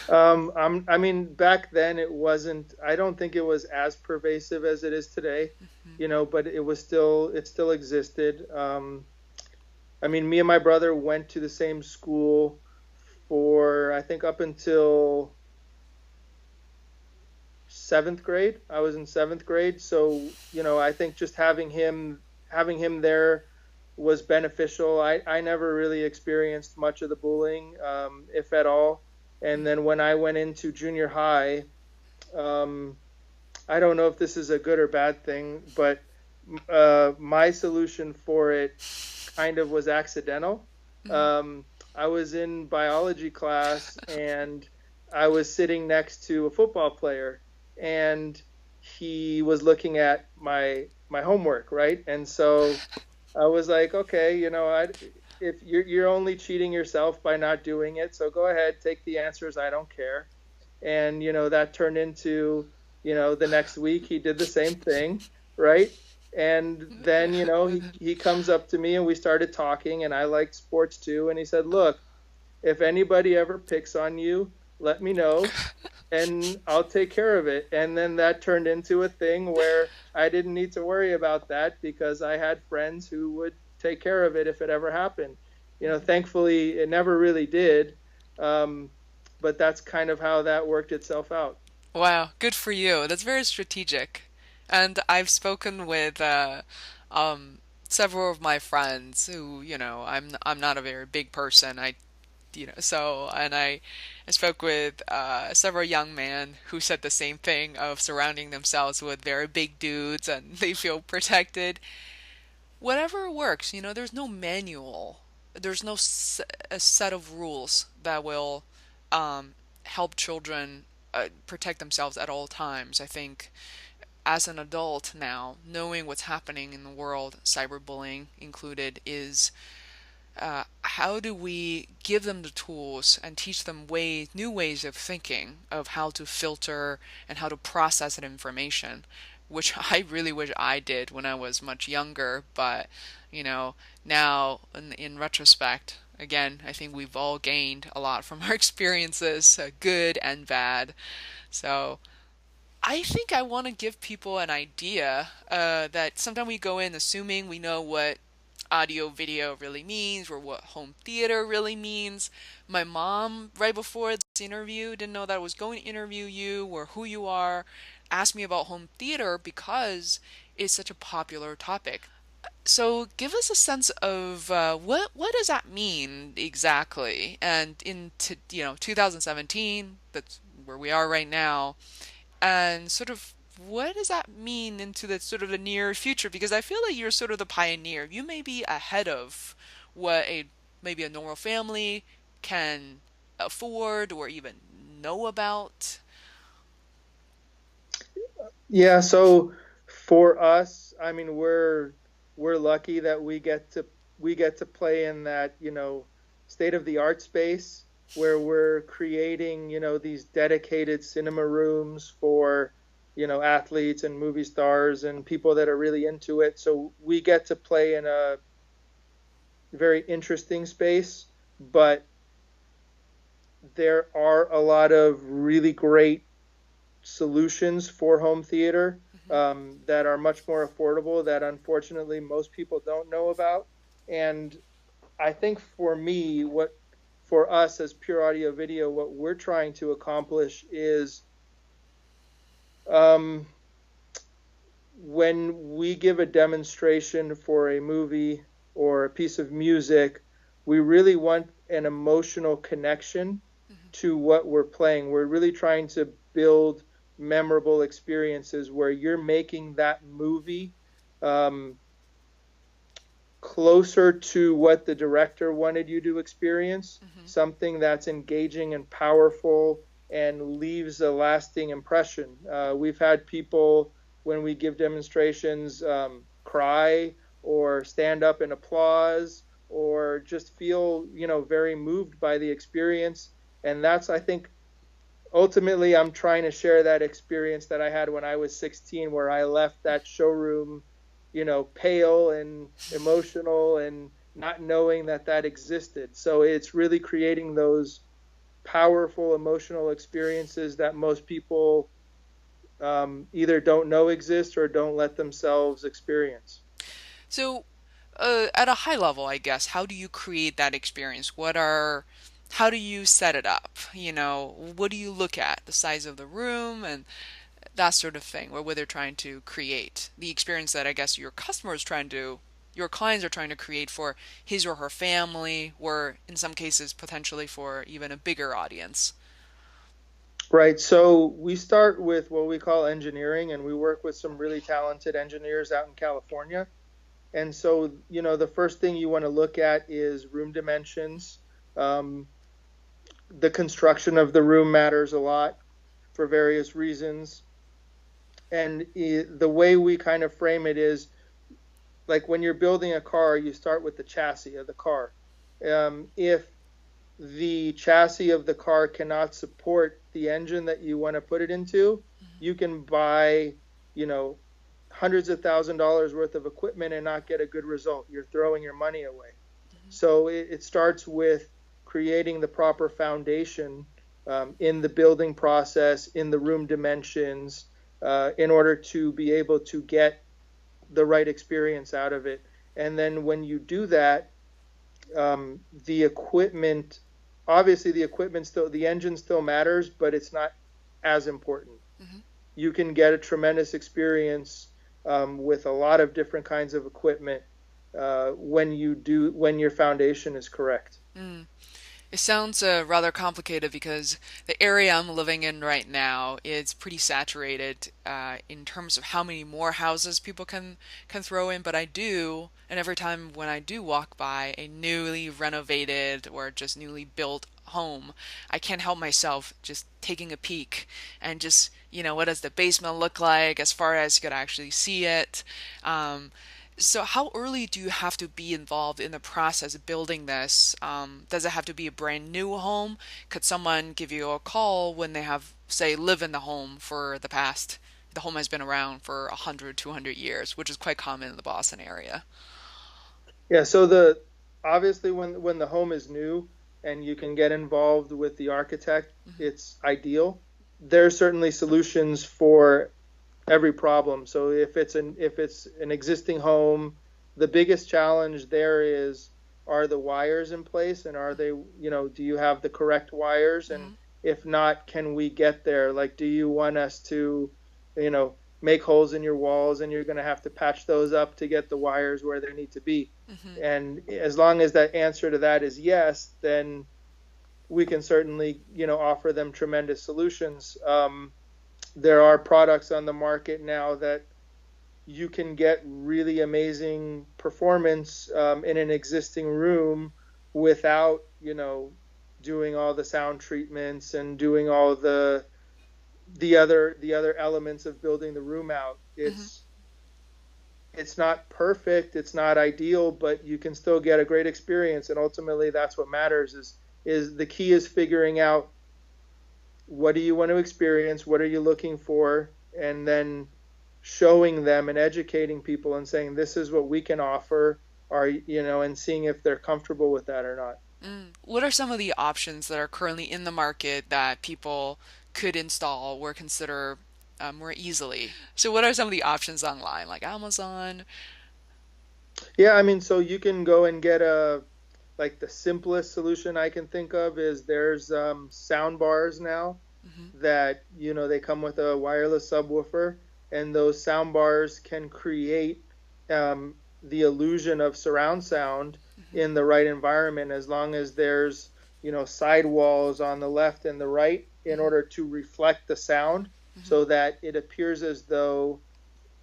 I mean, back then it wasn't, I don't think it was as pervasive as it is today, but it still existed. I mean, me and my brother went to the same school for, I think, up until 7th grade. I was in 7th grade. So, I think just having him there was beneficial. I never really experienced much of the bullying, if at all. And then when I went into junior high, I don't know if this is a good or bad thing, but my solution for it kind of was accidental. I was in biology class, and I was sitting next to a football player, and he was looking at my homework, right? And so I was like, okay, if you're only cheating yourself by not doing it, so go ahead, take the answers, I don't care. And that turned into the next week he did the same thing, right? And then he comes up to me, and we started talking, and I liked sports too, and he said, look, if anybody ever picks on you, let me know and I'll take care of it. And then that turned into a thing where I didn't need to worry about that, because I had friends who would take care of it if it ever happened. Thankfully it never really did. But that's kind of how that worked itself out. Wow, good for you. That's very strategic. And I've spoken with several of my friends who, I'm not a very big person. I So, and I spoke with several young men who said the same thing of surrounding themselves with very big dudes and they feel protected. Whatever works, there's no manual. There's no a set of rules that will help children protect themselves at all times. I think as an adult now, knowing what's happening in the world, cyberbullying included, is how do we give them the tools and teach them new ways of thinking of how to filter and how to process that information, which I really wish I did when I was much younger. But, now in retrospect, again, I think we've all gained a lot from our experiences, good and bad. So I think I want to give people an idea that sometimes we go in assuming we know what audio video really means or what home theater really means. My mom, right before this interview, didn't know that I was going to interview you or who you are, asked me about home theater because it's such a popular topic. So give us a sense of what does that mean exactly? And in 2017, that's where we are right now, and sort of what does that mean into the sort of the near future? Because I feel like you're sort of the pioneer. You may be ahead of what maybe a normal family can afford or even know about. Yeah, so for us, I mean, we're lucky that we get to play in that, state of the art space where we're creating, these dedicated cinema rooms for, athletes and movie stars and people that are really into it. So we get to play in a very interesting space, but there are a lot of really great solutions for home theater that are much more affordable that unfortunately most people don't know about. And I think for us as Pure Audio Video, what we're trying to accomplish is when we give a demonstration for a movie or a piece of music, we really want an emotional connection to what we're playing. We're really trying to build memorable experiences where you're making that movie closer to what the director wanted you to experience, something that's engaging and powerful and leaves a lasting impression. We've had people, when we give demonstrations, cry or stand up and applause or just feel, very moved by the experience. And that's, I think, ultimately, I'm trying to share that experience that I had when I was 16, where I left that showroom, pale and emotional and not knowing that existed. So it's really creating those powerful emotional experiences that most people either don't know exist or don't let themselves experience. So at a high level, I guess, how do you create that experience? How do you set it up? What do you look at? The size of the room and that sort of thing, or what they're trying to create. The experience that I guess your clients are trying to create for his or her family, or in some cases, potentially for even a bigger audience. Right. So we start with what we call engineering, and we work with some really talented engineers out in California. And so, the first thing you want to look at is room dimensions. The construction of the room matters a lot for various reasons. And the way we kind of frame it is like when you're building a car, you start with the chassis of the car. If the chassis of the car cannot support the engine that you want to put it into, you can buy, hundreds of $1,000s worth of equipment and not get a good result. You're throwing your money away. So it starts with creating the proper foundation in the building process, in the room dimensions, in order to be able to get the right experience out of it. And then when you do that, the equipment, obviously the engine still matters, but it's not as important. You can get a tremendous experience with a lot of different kinds of equipment when your foundation is correct. It sounds rather complicated because the area I'm living in right now is pretty saturated in terms of how many more houses people can throw in. But I do, and every time when I do walk by a newly renovated or just newly built home, I can't help myself just taking a peek and just, what does the basement look like as far as you could actually see it. So how early do you have to be involved in the process of building this? Does it have to be a brand new home? Could someone give you a call when they have, say, live in the home for the home has been around for 100, 200 years, which is quite common in the Boston area. Yeah, so the obviously when the home is new and you can get involved with the architect, it's ideal. There are certainly solutions for every problem. So if it's an existing home, the biggest challenge there is, are the wires in place, and are they, do you have the correct wires? And if not, can we get there? Like, do you want us to, make holes in your walls and you're going to have to patch those up to get the wires where they need to be? And as long as that answer to that is yes, then we can certainly, offer them tremendous solutions. There are products on the market now that you can get really amazing performance in an existing room without, doing all the sound treatments and doing all the other elements of building the room out. It's not perfect, it's not ideal, but you can still get a great experience. And ultimately, that's what matters. Is the key is figuring out, what do you want to experience? What are you looking for? And then showing them and educating people and saying, this is what we can offer, and seeing if they're comfortable with that or not. What are some of the options that are currently in the market that people could install or consider more easily? So what are some of the options online, like Amazon? Yeah, I mean, so you can go and get like the simplest solution I can think of is there's sound bars now that, they come with a wireless subwoofer, and those sound bars can create the illusion of surround sound in the right environment, as long as there's, side walls on the left and the right in order to reflect the sound so that it appears as though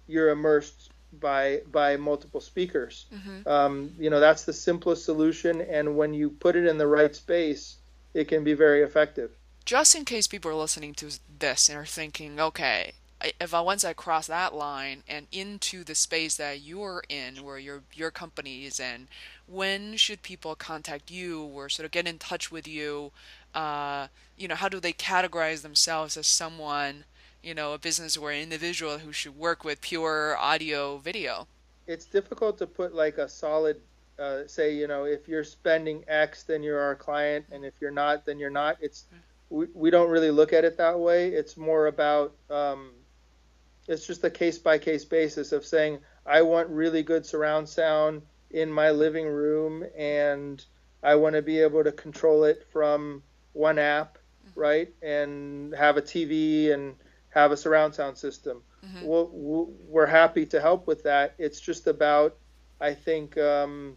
you're immersed by multiple speakers. That's the simplest solution, and when you put it in the right space, it can be very effective. Just in case people are listening to this and are thinking, okay, if once I cross that line and into the space that you're in, where your company is in, when should people contact you or sort of get in touch with you? How do they categorize themselves as someone, a business or an individual who should work with pure audio video? It's difficult to put like a solid, say, if you're spending X, then you're our client, and if you're not, then you're not. We don't really look at it that way. It's more about, it's just a case-by-case basis of saying, I want really good surround sound in my living room, and I want to be able to control it from one app, right? And have a TV and have a surround sound system. We're happy to help with that. It's just about, I think the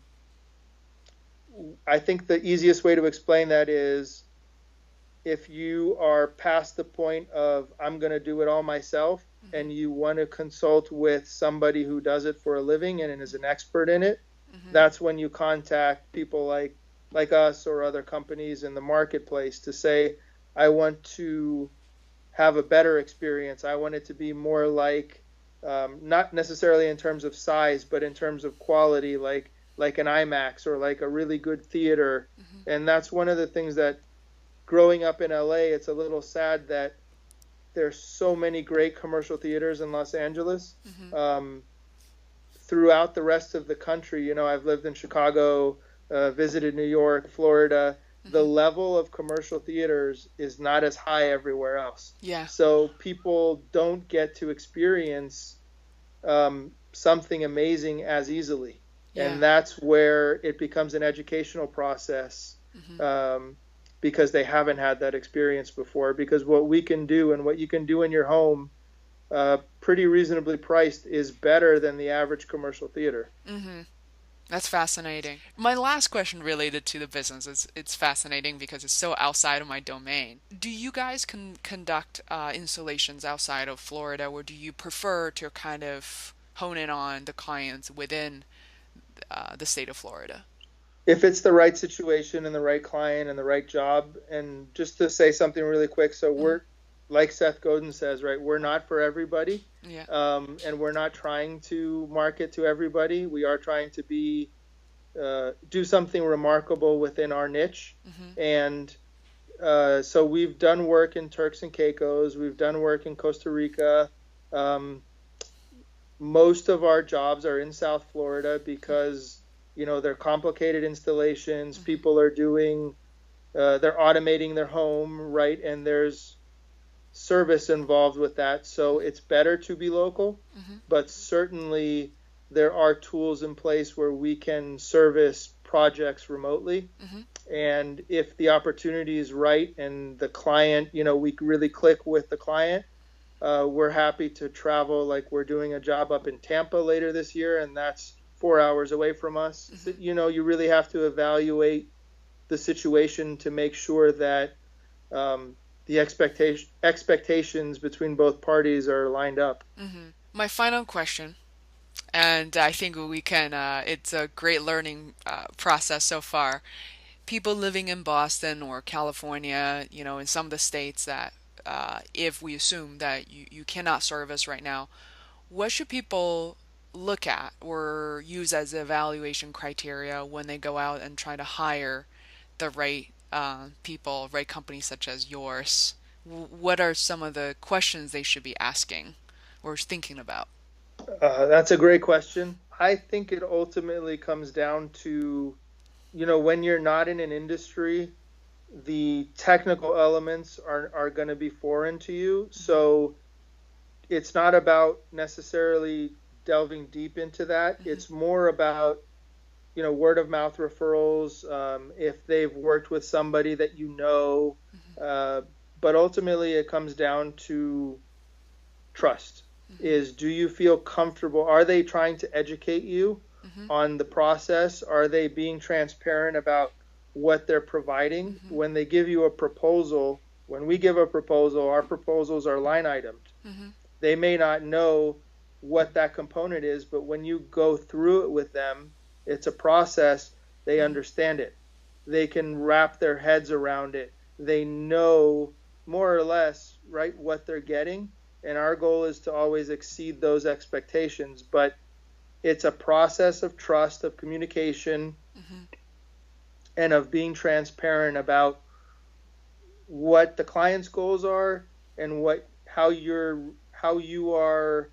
easiest way to explain that is, if you are past the point of, I'm going to do it all myself, and you want to consult with somebody who does it for a living and is an expert in it, that's when you contact people like us or other companies in the marketplace to say, I want to have a better experience. I want it to be more like, not necessarily in terms of size, but in terms of quality, like an IMAX or like a really good theater. And that's one of the things that, growing up in LA, it's a little sad that there's so many great commercial theaters in Los Angeles. Throughout the rest of the country, I've lived in Chicago, visited New York, Florida. The level of commercial theaters is not as high everywhere else. Yeah. So people don't get to experience something amazing as easily. Yeah. And that's where it becomes an educational process, because they haven't had that experience before. Because what we can do and what you can do in your home, pretty reasonably priced, is better than the average commercial theater. That's fascinating. My last question related to the business is it's fascinating because it's so outside of my domain. Do you guys conduct installations outside of Florida, or do you prefer to kind of hone in on the clients within the state of Florida? If it's the right situation and the right client and the right job, and just to say something really quick, so Mm-hmm. we're, like Seth Godin says, right, we're not for everybody, Yeah. and we're not trying to market to everybody. We are trying to do something remarkable within our niche. Mm-hmm. And so we've done work in Turks and Caicos, we've done work in Costa Rica. Um, Most of our jobs are in South Florida because, they're complicated installations. Mm-hmm. People are they're automating their home, right? And there's service involved with that. So it's better to be local, Mm-hmm. but certainly there are tools in place where we can service projects remotely. Mm-hmm. And if the opportunity is right and the client, we really click with the client, we're happy to travel. Like we're doing a job up in Tampa later this year, and that's 4 hours away from us. Mm-hmm. So, you really have to evaluate the situation to make sure that the expectations between both parties are lined up. Mm-hmm. My final question, and I think we can, it's a great learning process so far. People living in Boston or California, in some of the states that, if we assume that you cannot service right now, what should people look at or use as evaluation criteria when they go out and try to hire the right people, right companies such as yours? What are some of the questions they should be asking or thinking about? That's a great question. I think it ultimately comes down to, when you're not in an industry, the technical elements are going to be foreign to you. So it's not about necessarily delving deep into that. Mm-hmm. It's more about, word of mouth referrals, if they've worked with somebody that Mm-hmm. but ultimately it comes down to trust. Mm-hmm. Is, do you feel comfortable? Are they trying to educate you Mm-hmm. on the process? Are they being transparent about what they're providing? Mm-hmm. When they give you a proposal, when we give a proposal, our proposals are line itemed. Mm-hmm. They may not know what that component is, but when you go through it with them, it's a process. They Mm-hmm. understand it. They can wrap their heads around it. They know more or less, right, what they're getting. And our goal is to always exceed those expectations. But it's a process of trust, of communication, Mm-hmm. and of being transparent about what the client's goals are and how you are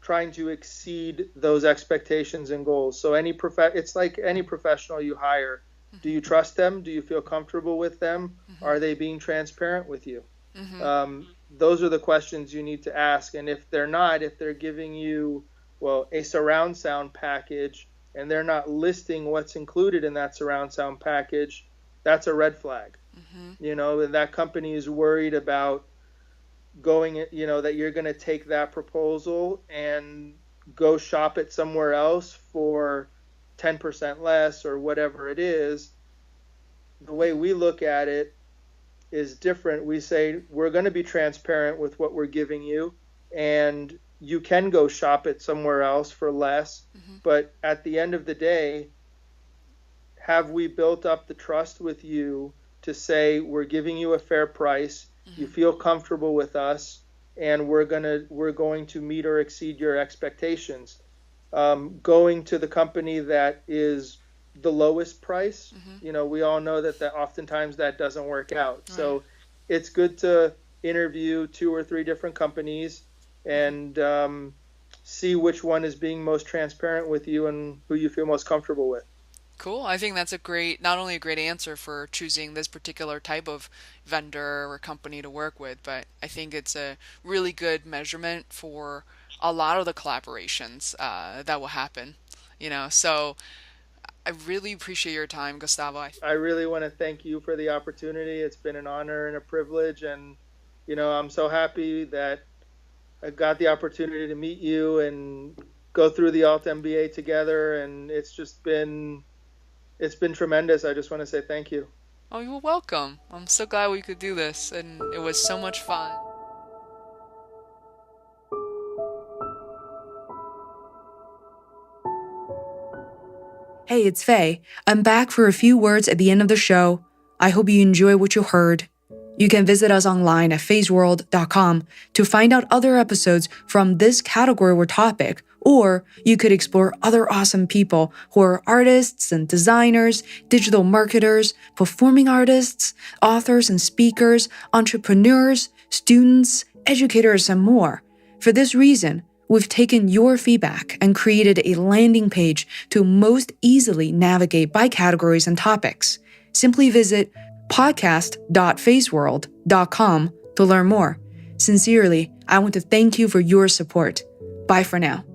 trying to exceed those expectations and goals. So it's like any professional you hire. Do you trust them? Do you feel comfortable with them? Mm-hmm. Are they being transparent with you? Mm-hmm. Those are the questions you need to ask. And if they're not, if they're giving you, well, a surround sound package and they're not listing what's included in that surround sound package, that's a red flag. Mm-hmm. And that company is worried about going, that you're going to take that proposal and go shop it somewhere else for 10% less or whatever it is. The way we look at it is different. We say we're going to be transparent with what we're giving you, and you can go shop it somewhere else for less. Mm-hmm. But at the end of the day, have we built up the trust with you to say we're giving you a fair price, Mm-hmm. you feel comfortable with us, and we're going to meet or exceed your expectations? Going to the company that is the lowest price, Mm-hmm. we all know that oftentimes that doesn't work out. Right. So it's good to interview 2 or 3 different companies and see which one is being most transparent with you and who you feel most comfortable with. Cool. I think that's not only a great answer for choosing this particular type of vendor or company to work with, but I think it's a really good measurement for a lot of the collaborations that will happen. So I really appreciate your time, Gustavo. I really want to thank you for the opportunity. It's been an honor and a privilege, and I'm so happy that I got the opportunity to meet you and go through the altMBA together, and it's been tremendous. I just want to say thank you. Oh, you're welcome. I'm so glad we could do this, and it was so much fun. Hey, it's Faye. I'm back for a few words at the end of the show. I hope you enjoy what you heard. You can visit us online at feisworld.com to find out other episodes from this category or topic, or you could explore other awesome people who are artists and designers, digital marketers, performing artists, authors and speakers, entrepreneurs, students, educators, and more. For this reason, we've taken your feedback and created a landing page to most easily navigate by categories and topics. Simply visit podcast.feisworld.com to learn more. Sincerely, I want to thank you for your support. Bye for now.